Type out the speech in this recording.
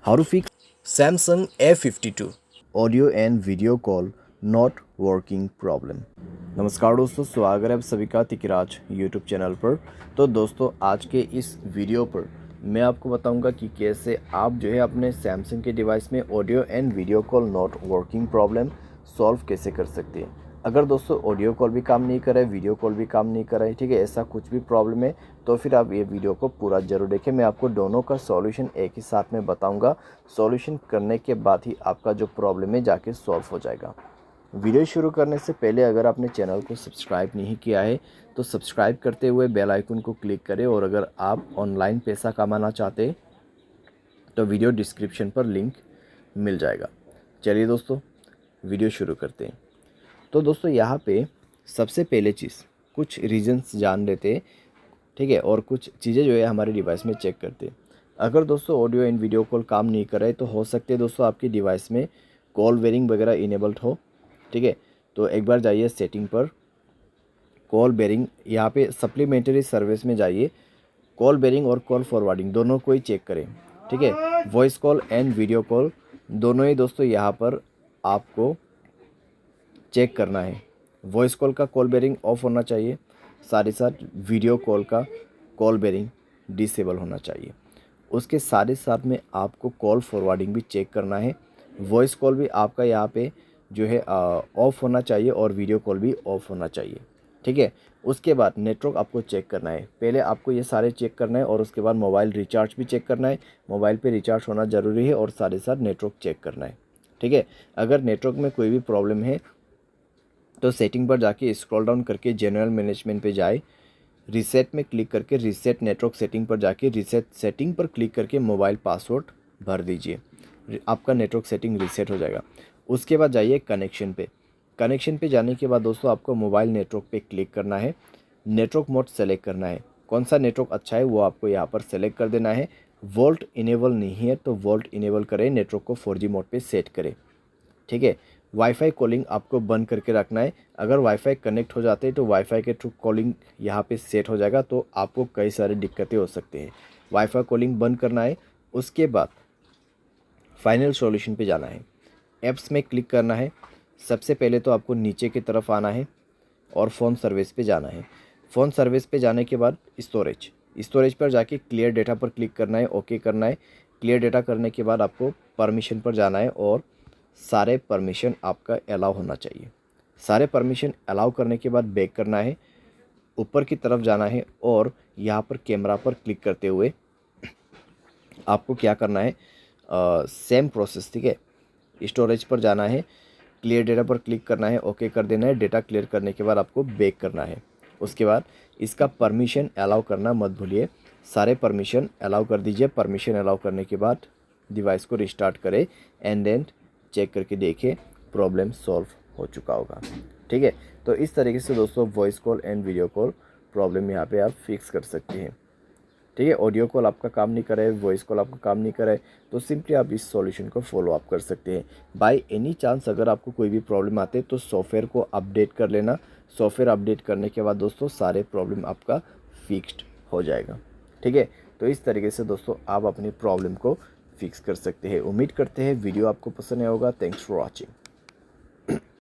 How to fix Samsung A52 audio and video call not working problem. नमस्कार दोस्तों, स्वागत है आप सभी का तिकराज यूट्यूब चैनल पर। तो दोस्तों, आज के इस वीडियो पर मैं आपको बताऊंगा कि कैसे आप जो है अपने सैमसंग के डिवाइस में audio and video call not working problem solve कैसे कर सकते हैं। अगर दोस्तों ऑडियो कॉल भी काम नहीं कर रहा है, वीडियो कॉल भी काम नहीं कर रहा है, ठीक है, ऐसा कुछ भी प्रॉब्लम है तो फिर आप ये वीडियो को पूरा ज़रूर देखें। मैं आपको दोनों का सॉल्यूशन एक ही साथ में बताऊंगा। सॉल्यूशन करने के बाद ही आपका जो प्रॉब्लम है जाके सॉल्व हो जाएगा। वीडियो शुरू करने से पहले अगर आपने चैनल को सब्सक्राइब नहीं किया है तो सब्सक्राइब करते हुए बेल आइकन को क्लिक करें, और अगर आप ऑनलाइन पैसा कमाना चाहते हैं तो वीडियो डिस्क्रिप्शन पर लिंक मिल जाएगा। चलिए दोस्तों, वीडियो शुरू करते हैं। तो दोस्तों, यहाँ पे सबसे पहले चीज़ कुछ रीजंस जान लेते हैं, ठीक है, और कुछ चीज़ें जो है हमारे डिवाइस में चेक करते हैं। अगर दोस्तों ऑडियो एंड वीडियो कॉल काम नहीं कर रहा है तो हो सकते हैं दोस्तों आपकी डिवाइस में कॉल बेरिंग वगैरह इनेबल्ड हो, ठीक है। तो एक बार जाइए सेटिंग पर, कॉल बेरिंग, यहाँ पे सप्लीमेंट्री सर्विस में जाइए, कॉल बेरिंग और कॉल फॉरवर्डिंग दोनों को ही चेक करें, ठीक है। Voice call and video call दोनों ही दोस्तों यहाँ पर आपको चेक करना है। वॉइस कॉल का कॉल बेरिंग ऑफ होना चाहिए, साथ ही साथ वीडियो कॉल का कॉल बेरिंग डिसेबल होना चाहिए। उसके साथ ही साथ में आपको कॉल फॉरवर्डिंग भी चेक करना है। वॉइस कॉल भी आपका यहाँ पे जो है ऑफ होना चाहिए और वीडियो कॉल भी ऑफ होना चाहिए, ठीक है। उसके बाद नेटवर्क आपको चेक करना है। पहले आपको ये सारे चेक करना है और उसके बाद मोबाइल रिचार्ज भी चेक करना है। मोबाइल पे रिचार्ज होना ज़रूरी है और साथ ही साथ नेटवर्क चेक करना है, ठीक है। अगर नेटवर्क में कोई भी प्रॉब्लम है तो सेटिंग पर जाके स्क्रॉल डाउन करके जनरल मैनेजमेंट पे जाए, रीसेट में क्लिक करके रीसेट नेटवर्क सेटिंग पर जाके रीसेट सेटिंग पर क्लिक करके मोबाइल पासवर्ड भर दीजिए, आपका नेटवर्क सेटिंग रीसेट हो जाएगा। उसके बाद जाइए कनेक्शन पे। कनेक्शन पे जाने के बाद दोस्तों आपको मोबाइल नेटवर्क पे क्लिक करना है, नेटवर्क मोड सेलेक्ट करना है। कौन सा नेटवर्क अच्छा है वो आपको यहाँ पर सेलेक्ट कर देना है। वोल्ट इनेबल नहीं है तो वोल्ट इनेबल करें, नेटवर्क को 4G मोड पे सेट करें, ठीक है। वाईफाई कॉलिंग आपको बंद करके रखना है। अगर वाईफाई कनेक्ट हो जाते हैं तो वाईफाई के थ्रू कॉलिंग यहाँ पे सेट हो जाएगा, तो आपको कई सारी दिक्कतें हो सकती हैं। वाईफाई कॉलिंग बंद करना है। उसके बाद फाइनल सॉल्यूशन पे जाना है, ऐप्स में क्लिक करना है। सबसे पहले तो आपको नीचे की तरफ आना है और फ़ोन सर्विस पे जाना है। फ़ोन सर्विस पे जाने के बाद स्टोरेज पर जाके क्लियर डेटा पर क्लिक करना है, ओके करना है। क्लियर डेटा करने के बाद आपको परमिशन पर जाना है और सारे परमिशन आपका अलाउ होना चाहिए। सारे परमिशन अलाउ करने के बाद बैक करना है, ऊपर की तरफ जाना है और यहाँ पर कैमरा पर क्लिक करते हुए आपको क्या करना है, सेम प्रोसेस, ठीक है। स्टोरेज पर जाना है, क्लियर डेटा पर क्लिक करना है, ओके कर देना है। डेटा क्लियर करने के बाद आपको बैक करना है। उसके बाद इसका परमिशन अलाउ करना मत भूलिए, सारे परमिशन अलाउ कर दीजिए। परमिशन अलाउ करने के बाद डिवाइस को रिस्टार्ट करें एंड देन चेक करके देखें, प्रॉब्लम सॉल्व हो चुका होगा, ठीक है। तो इस तरीके से दोस्तों voice call and video call problem यहाँ पे आप फिक्स कर सकते हैं, ठीक है। ऑडियो कॉल आपका काम नहीं करे, वॉइस कॉल आपका काम नहीं करे तो सिंपली आप इस सॉल्यूशन को फॉलो अप कर सकते हैं। बाय एनी चांस अगर आपको कोई भी प्रॉब्लम आते तो सॉफ्टवेयर को अपडेट कर लेना। सॉफ्टवेयर अपडेट करने के बाद दोस्तों सारे प्रॉब्लम आपका फिक्स्ड हो जाएगा, ठीक है। तो इस तरीके से दोस्तों आप अपनी प्रॉब्लम को फिक्स कर सकते हैं। उम्मीद करते हैं वीडियो आपको पसंद आया होगा। Thanks for watching.